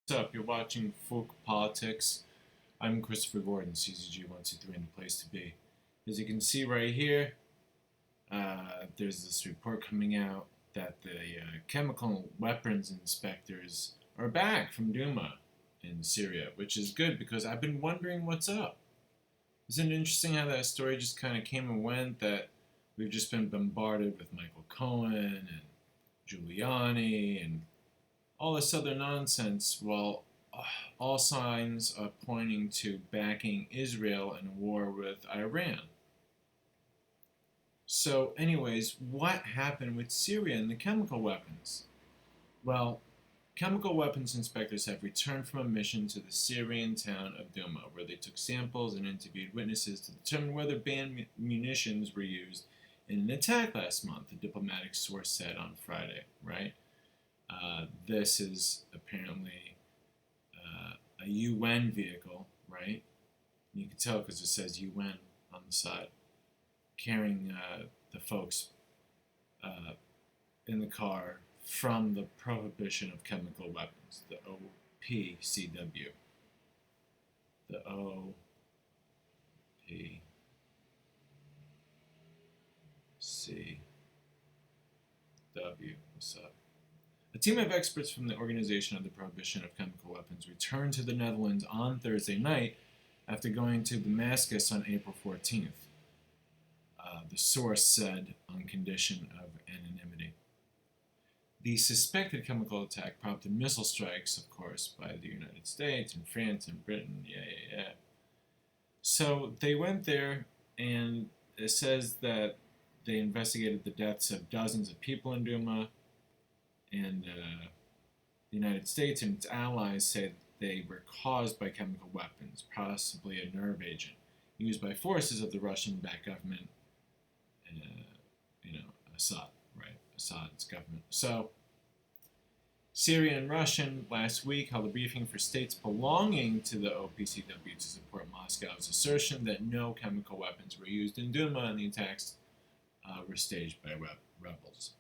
What's up? You're watching Folk Politics. I'm Christopher Gordon, CZG123, and the place to be. As you can see right here, there's this report coming out that the chemical weapons inspectors are back from Duma in Syria, which is good because I've been wondering what's up. Isn't it interesting how that story just kind of came and went, that we've just been bombarded with Michael Cohen and Giuliani and all this other nonsense, while all signs are pointing to backing Israel in a war with Iran. So, anyways, what happened with Syria and the chemical weapons? Well, chemical weapons inspectors have returned from a mission to the Syrian town of Douma, where they took samples and interviewed witnesses to determine whether banned munitions were used in an attack last month, a diplomatic source said on Friday, right? This is apparently a UN vehicle, right? You can tell because it says UN on the side, carrying the folks in the car from the Prohibition of Chemical Weapons, the OPCW. The OPCW. What's up? A team of experts from the Organization of the Prohibition of Chemical Weapons returned to the Netherlands on Thursday night after going to Damascus on April 14th, the source said on condition of anonymity. The suspected chemical attack prompted missile strikes, of course, by the United States and France and Britain. Yeah. So they went there, and it says that they investigated the deaths of dozens of people in Douma, and the United States and its allies say they were caused by chemical weapons, possibly a nerve agent, used by forces of the Russian-backed government, Assad, right? Assad's government. So, Syria and Russian last week held a briefing for states belonging to the OPCW to support Moscow's assertion that no chemical weapons were used in Douma and the attacks were staged by rebels.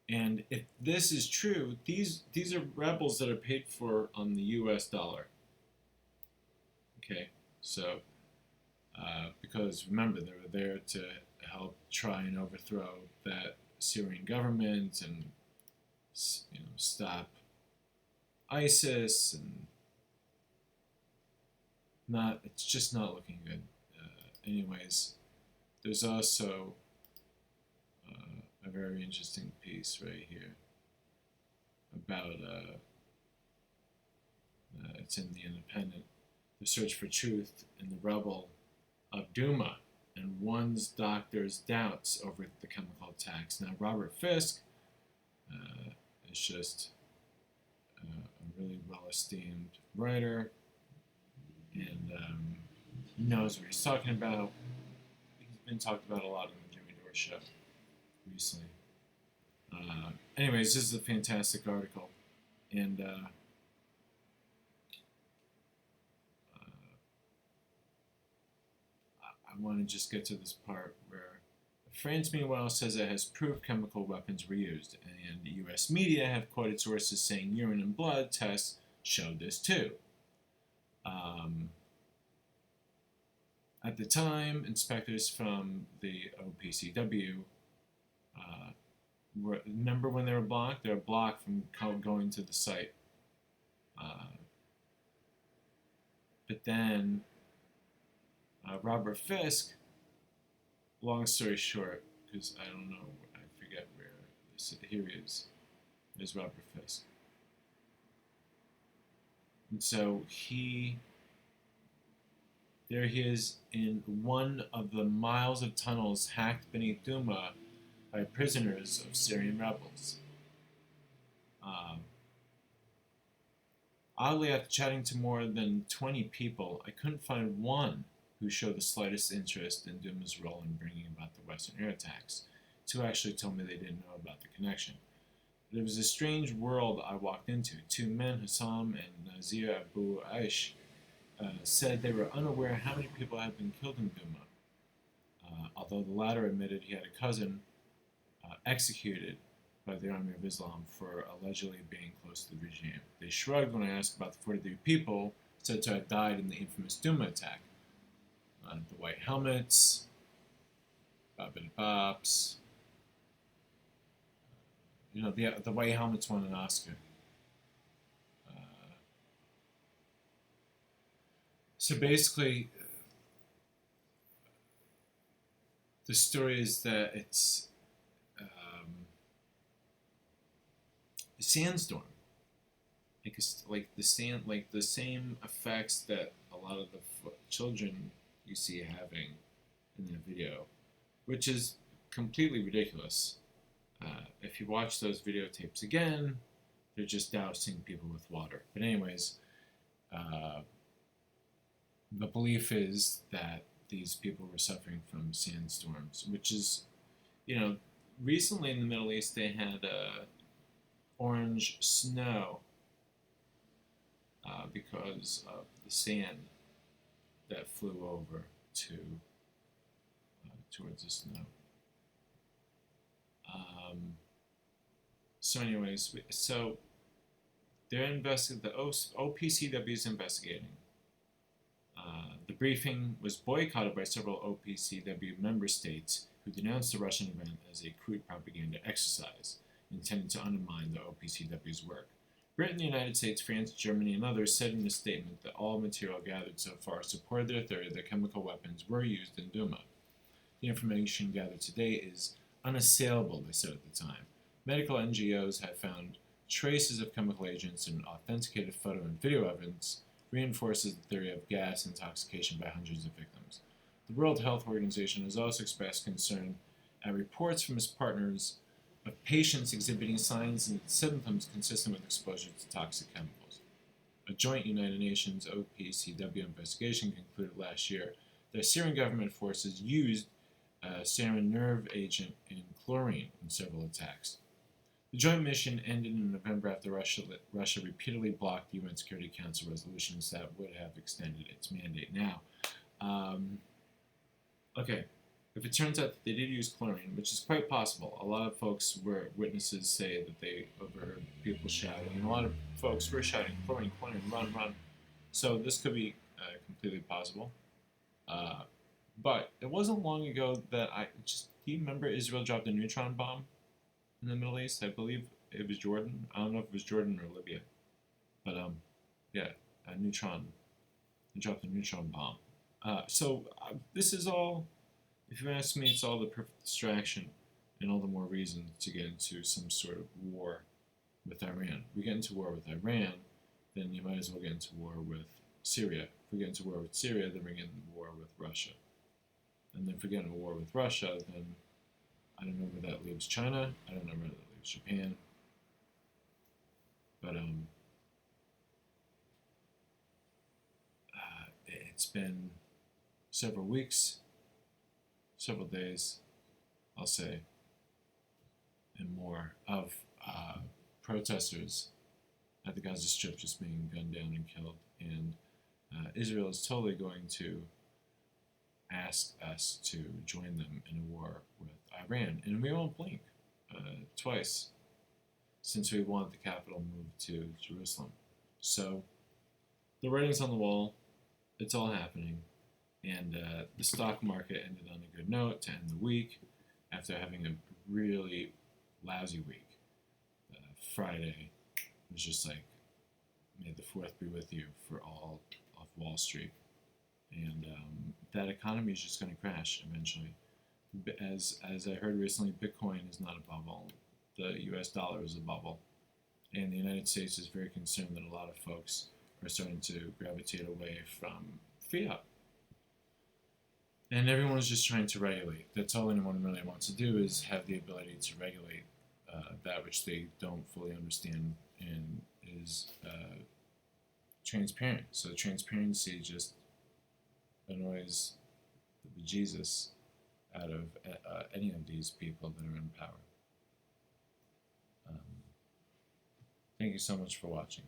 And if this is true, these are rebels that are paid for on the U.S. dollar. Okay, so because remember, they were there to help try and overthrow that Syrian government and stop ISIS, and it's just not looking good. Anyways, there's also a very interesting piece right here about it's in the Independent, the search for truth in the rebel of Douma and one's doctor's doubts over the chemical attacks. Now, Robert Fisk is just a really well-esteemed writer, and knows what he's talking about. He's been talked about a lot on the Jimmy Dore show recently. Anyways, this is a fantastic article, and I want to just get to this part where France, meanwhile, says it has proof chemical weapons were used, and the U.S. media have quoted sources saying urine and blood tests showed this too. At the time, inspectors from the OPCW remember when they were blocked? They were blocked from going to the site. But then Robert Fisk, long story short, because I don't know, I forget where here he is. There's Robert Fisk. And so there he is in one of the miles of tunnels hacked beneath Douma by prisoners of Syrian rebels. Oddly, after chatting to more than 20 people, I couldn't find one who showed the slightest interest in Douma's role in bringing about the Western air attacks. Two actually told me they didn't know about the connection. But it was a strange world I walked into. Two men, Hassam and Nazir Abu Aish, said they were unaware how many people had been killed in Douma, although the latter admitted he had a cousin executed by the Army of Islam for allegedly being close to the regime. They shrugged when I asked about the 43 people said to have died in the infamous Duma attack. The white helmets, Bobbin Bops. The white helmets won an Oscar. So basically, the story is that it's a sandstorm, like the same effects that a lot of the children you see having in the video, which is completely ridiculous. If you watch those videotapes again, they're just dousing people with water. But anyways, the belief is that these people were suffering from sandstorms, which is, recently in the Middle East they had orange snow because of the sand that flew over towards the snow. So anyways, they're the OPCW is investigating. The briefing was boycotted by several OPCW member states who denounced the Russian event as a crude propaganda exercise intended to undermine the OPCW's work. Britain, the United States, France, Germany, and others said in a statement that all material gathered so far supported their theory that chemical weapons were used in Duma. The information gathered today is unassailable, they said at the time. Medical NGOs have found traces of chemical agents and authenticated photo and video evidence reinforces the theory of gas intoxication by hundreds of victims. The World Health Organization has also expressed concern at reports from its partners of patients exhibiting signs and symptoms consistent with exposure to toxic chemicals. A joint United Nations OPCW investigation concluded last year that Syrian government forces used sarin nerve agent and chlorine in several attacks. The joint mission ended in November after Russia repeatedly blocked UN Security Council resolutions that would have extended its mandate. Now, if it turns out that they did use chlorine, which is quite possible, a lot of witnesses say that they overheard people shouting, and a lot of folks were shouting, chlorine, chlorine, run, run. So this could be completely possible. But it wasn't long ago that do you remember Israel dropped a neutron bomb in the Middle East? I believe it was Jordan. I don't know if it was Jordan or Libya. But, a neutron. They dropped a neutron bomb. This is all, if you ask me, it's all the perfect distraction and all the more reason to get into some sort of war with Iran. If we get into war with Iran, then you might as well get into war with Syria. If we get into war with Syria, then we get into war with Russia. And then if we get into war with Russia, then I don't know where that leaves China. I don't know where that leaves Japan. But it's been several weeks, several days, I'll say, and more of protesters at the Gaza Strip just being gunned down and killed. And Israel is totally going to ask us to join them in a war with Iran. And we won't blink twice since we want the capital moved to Jerusalem. So the writing's on the wall. It's all happening. And the stock market ended on a good note to end the week after having a really lousy week. Friday was just like, may the 4th be with you for all of Wall Street. And that economy is just going to crash eventually. As I heard recently, Bitcoin is not a bubble. The US dollar is a bubble. And the United States is very concerned that a lot of folks are starting to gravitate away from fiat. And everyone's just trying to regulate. That's all anyone really wants to do, is have the ability to regulate that which they don't fully understand and is transparent. So transparency just annoys the bejesus out of any of these people that are in power. Thank you so much for watching.